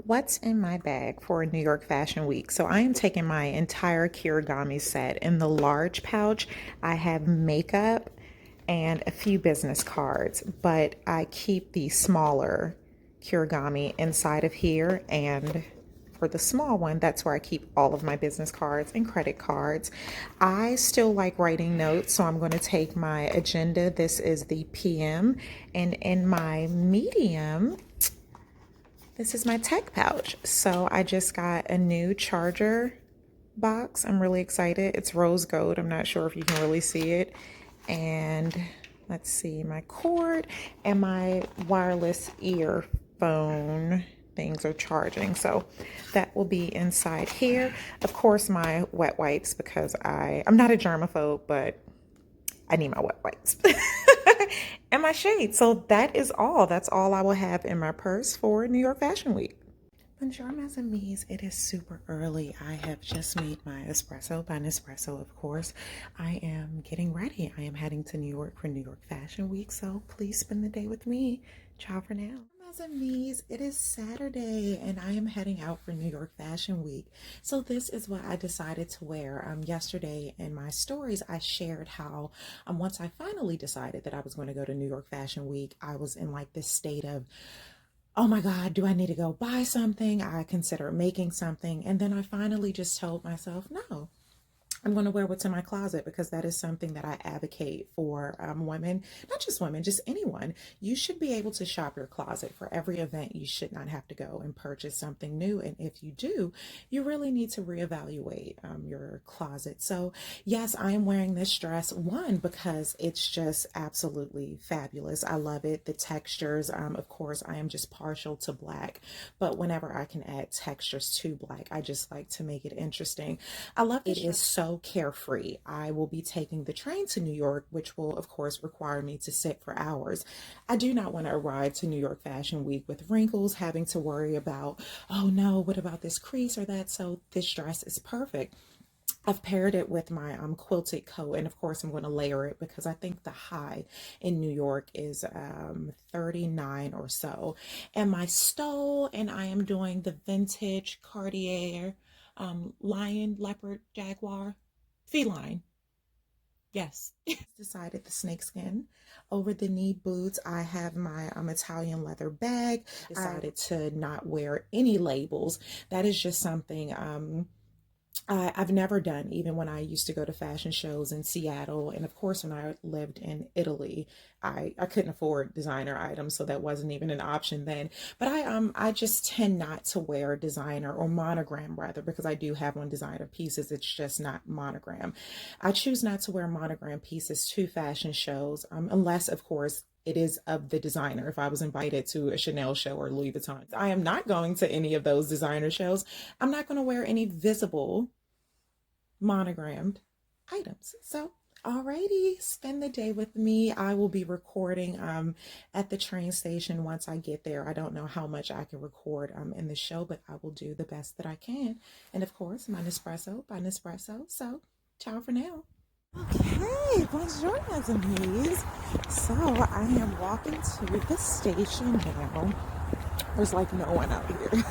What's in my bag for New York Fashion Week? So I am taking my entire Kirigami set. In the large pouch, I have makeup and a few business cards, but I keep the smaller Kirigami inside of here, and for the small one, that's where I keep all of my business cards and credit cards. I still like writing notes, so I'm going to take my agenda. This is the PM, and in my medium, this is my tech pouch. So I just got a new charger box. I'm really excited. It's rose gold. I'm not sure if you can really see it. And let's see, my cord and my wireless earphone things are charging. So that will be inside here. Of course, my wet wipes, because I'm not a germaphobe, but I need my wet wipes. And my shades. So that is all. That's all I will have in my purse for New York Fashion Week. Bonjour, mes amis. It is super early. I have just made my espresso by Nespresso, of course. I am getting ready. I am heading to New York for New York Fashion Week, so please spend the day with me. Ciao for now. Mes amis, it is Saturday and I am heading out for New York Fashion Week. So this is what I decided to wear. Yesterday in my stories, I shared how once I finally decided that I was going to go to New York Fashion Week, I was in like this state of, oh my God, do I need to go buy something? I consider making something. And then I finally just told myself, no, I'm going to wear what's in my closet, because that is something that I advocate for women, not just women, just anyone. You should be able to shop your closet for every event. You should not have to go and purchase something new. And if you do, you really need to reevaluate your closet. So yes, I am wearing this dress, one, because it's just absolutely fabulous. I love it. The textures, of course, I am just partial to black, but whenever I can add textures to black, I just like to make it interesting. I love it. It is so carefree. I will be taking the train to New York, which will of course require me to sit for hours. I do not want to arrive to New York Fashion Week with wrinkles, having to worry about, oh no, what about this crease or that? So this dress is perfect. I've paired it with my quilted coat, and of course I'm going to layer it because I think the high in New York is 39 or so. And my stole, and I am doing the vintage Cartier lion, leopard, jaguar, feline. Yes. Decided the snakeskin over the knee boots. I have my Italian leather bag. Decided to not wear any labels. That is just something I've never done, even when I used to go to fashion shows in Seattle. And of course, when I lived in Italy, I couldn't afford designer items, so that wasn't even an option then. But I just tend not to wear designer, or monogram rather, because I do have one designer pieces. It's just not monogram. I choose not to wear monogram pieces to fashion shows, unless of course it is of the designer. If I was invited to a Chanel show or Louis Vuitton, I am not going to any of those designer shows. I'm not going to wear any visible monogrammed items. So alrighty, spend the day with me. I will be recording at the train station once I get there. I don't know how much I can record in the show, but I will do the best that I can. And of course, my Nespresso by Nespresso. So ciao for now. Okay, bonjour mes amis. So I am walking to the station now. There's like no one out here.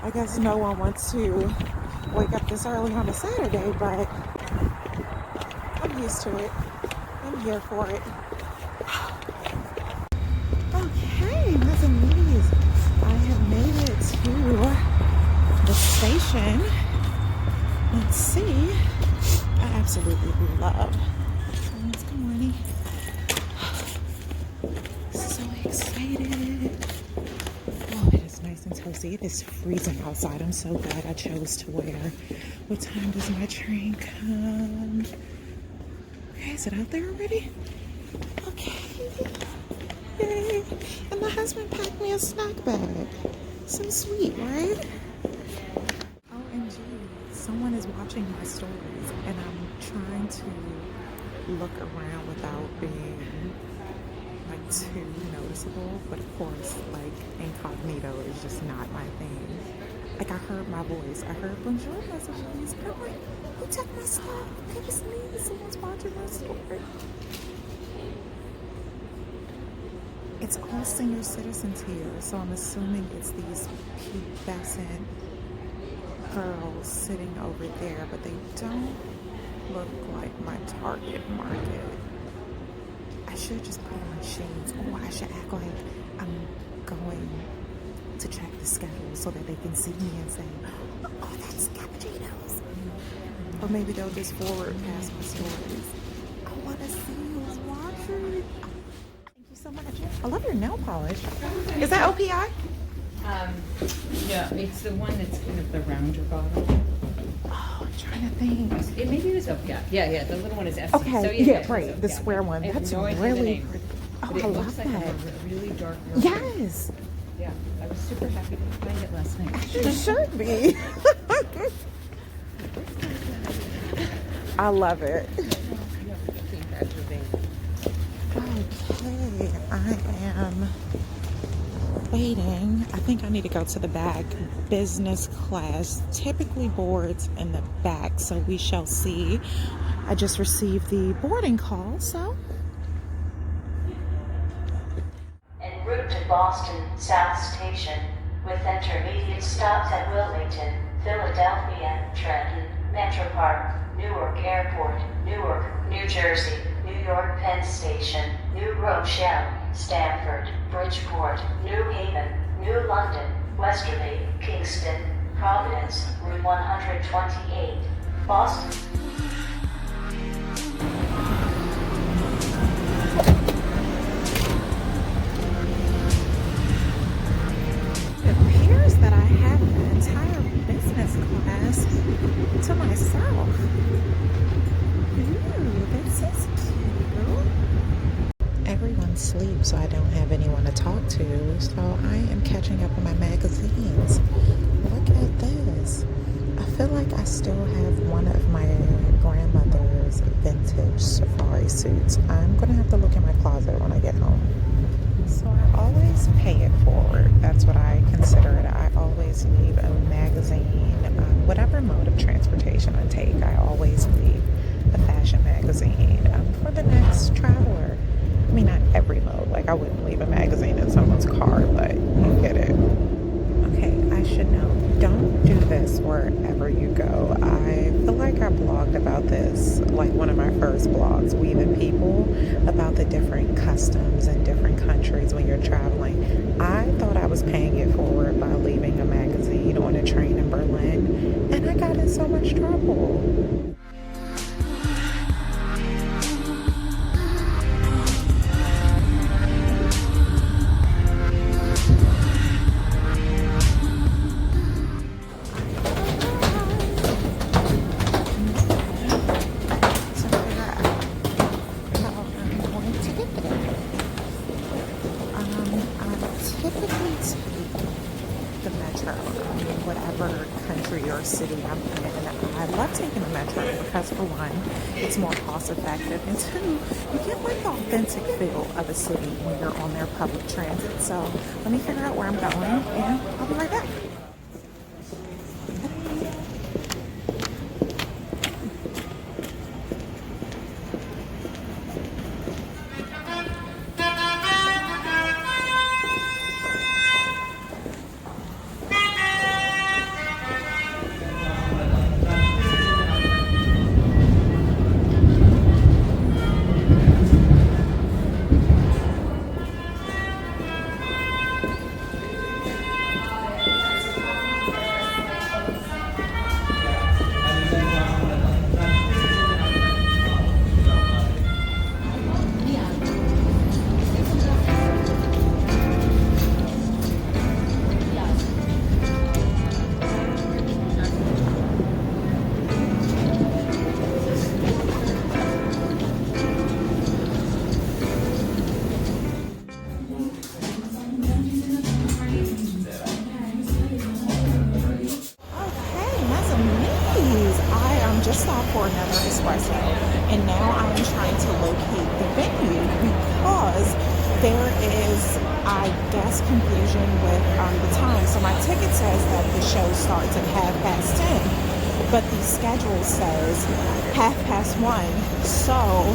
I guess no one wants to wake up this early on a Saturday, but I'm used to it. I'm here for it. Okay, mes amis, I have made it to the station. Let's see. I absolutely love. Good morning. So excited. Oh, it is nice and toasty. It is freezing outside. I'm so glad I chose to wear. What time does my train come? Okay, is it out there already? Okay. Yay. And my husband packed me a snack bag. So sweet, right? OMG. Someone is watching my stories, and I'm trying to look around without being like too noticeable, but of course like incognito is just not my thing. Like I heard my voice, I heard bonjour messages, and I'm like, who took my stuff? It was me. Someone's watching my story. it's all senior citizens here, so I'm assuming it's these pubescent girls sitting over there, but they don't look like my target market. I should just put on jeans. Oh, I should act like I'm going to check the schedule so that they can see me and say, oh, that's cappuccinos. Or maybe they'll just forward past my stories. I want to see who's watching. Thank you so much. I love your nail polish. Is that OPI? No, it's the one that's kind of the rounder bottle. Oh, I'm trying to think. Maybe it is OPI. Yeah, the little one is SC. Okay, So, yeah, right, the square one. That's no really pretty. Oh, but it I looks love like that. a really dark. Yes. Yeah, I was super happy to find it last night. You should be. I love it. Okay, I am waiting. I think I need to go to the back. Business class typically boards in the back, so we shall see. I just received the boarding call, so. En route to Boston South Station, with intermediate stops at Wilmington, Philadelphia, Trenton, Metro Park, Newark Airport, Newark, New Jersey, New York Penn Station, New Rochelle, Stamford, Bridgeport, New Haven, New London, Westerly, Kingston, Providence, Route 128, Boston. It appears that I have the entire business class to myself. Ooh, this is cute. Everyone sleeps, so I don't have anyone to talk to. So I am catching up on my magazines. Look at this. I feel like I still have one of my grandmother's vintage safari suits. I'm going to have to look in my closet when I get home. So I always pay it forward. That's what I consider it. I always leave a magazine, whatever mode of transportation I take, I always leave a fashion magazine for the next traveler. I mean, not every mode. Like, I wouldn't leave a magazine in someone's car, but you get it. Okay, I should know. Don't do this wherever you go. I feel like I blogged about this, like one of my first blogs, We the People, about the different customs in different countries when you're traveling. I thought I was paying it forward by leaving a magazine on a train in Berlin, and I got in so much trouble. Whatever country or city I'm in, I love taking the metro because, for one, it's more cost effective, and two, you get like the authentic feel of a city when you're on their public transit. So let me figure out where I'm going, and I'll be right back. Just stopped for another espresso, and now I'm trying to locate the venue because there is, I guess, confusion with the time. So my ticket says that the show starts at 10:30, but the schedule says 1:30. So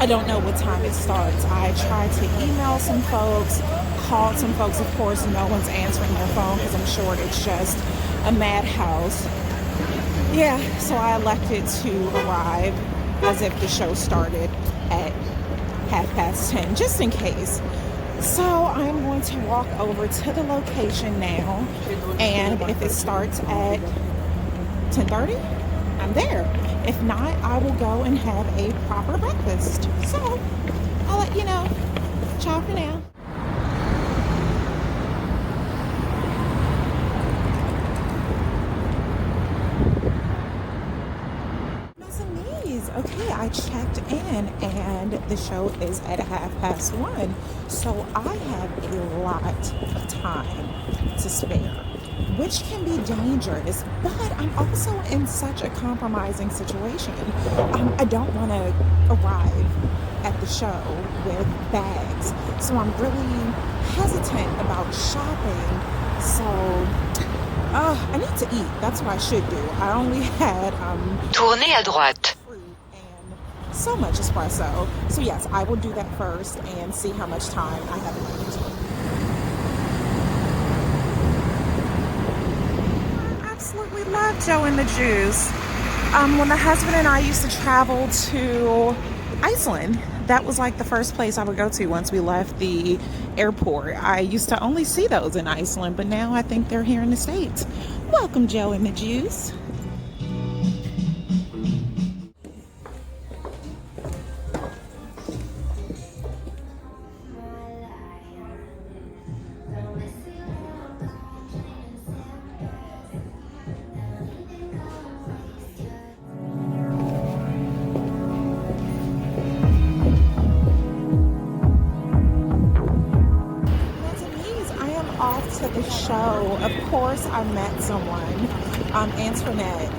I don't know what time it starts. I tried to email some folks, called some folks. Of course, no one's answering their phone because I'm sure it's just a madhouse. Yeah, so I elected to arrive as if the show started at 10:30, just in case. So I'm going to walk over to the location now, and if it starts at 10:30, I'm there. If not, I will go and have a proper breakfast. So I'll let you know. Ciao for now. Okay, I checked in and the show is at 1:30. So I have a lot of time to spare, which can be dangerous, but I'm also in such a compromising situation. I don't want to arrive at the show with bags, so I'm really hesitant about shopping. So I need to eat. That's what I should do. I only had Tournez à droite. so much espresso. So yes, I will do that first and see how much time I have left. I absolutely love Joe and the Juice. When the husband and I used to travel to Iceland, that was like the first place I would go to once we left the airport. I used to only see those in Iceland, but now I think they're here in the States. Welcome, Joe and the Juice. Off to the show. Of course, I met someone, Antoinette,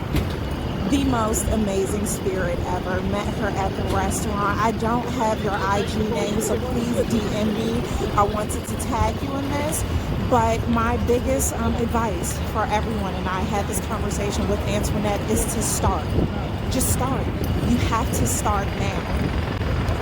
the most amazing spirit ever. Met her at the restaurant. I don't have your IG name, so please DM me. I wanted to tag you in this, but my biggest advice for everyone, and I had this conversation with Antoinette, is to start. Just start. You have to start now.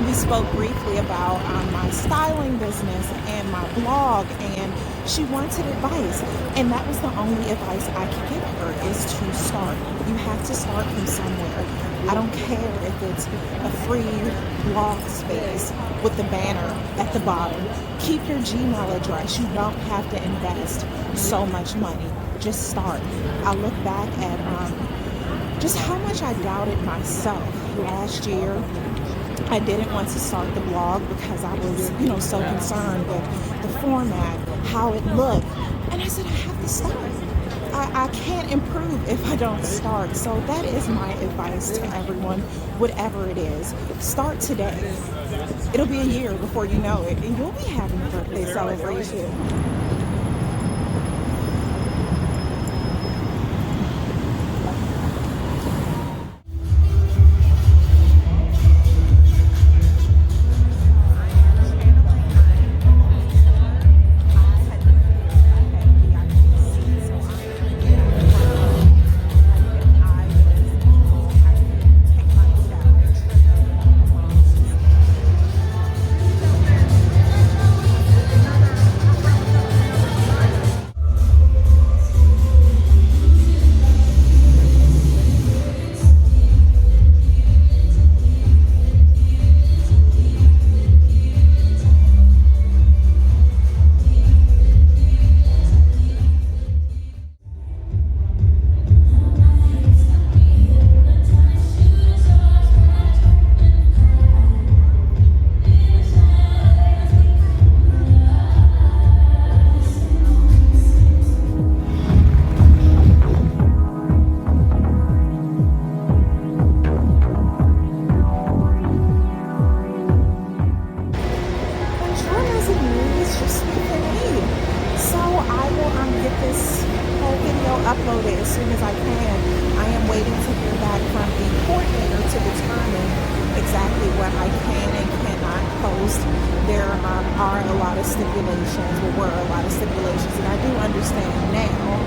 We spoke briefly about my styling business and my blog, and she wanted advice, and that was the only advice I could give her, is to start. You have to start from somewhere. I don't care if it's a free blog space with the banner at the bottom. Keep your Gmail address. You don't have to invest so much money. Just start. I look back at just how much I doubted myself last year. I didn't want to start the blog because I was, so concerned with the format, how it looked. And I said, I have to start. I can't improve if I don't start. So that is my advice to everyone, whatever it is. Start today. It'll be a year before you know it, and you'll be having a birthday celebration. Uploaded as soon as I can. I am waiting to hear back from the coordinator to determine exactly what I can and cannot post. There are a lot of stipulations, were a lot of stipulations, and I do understand now.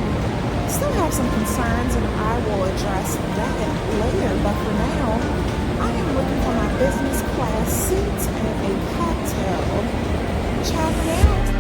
Still have some concerns, and I will address that later, but for now, I I am looking for my business class seat and a cocktail. Ciao for now.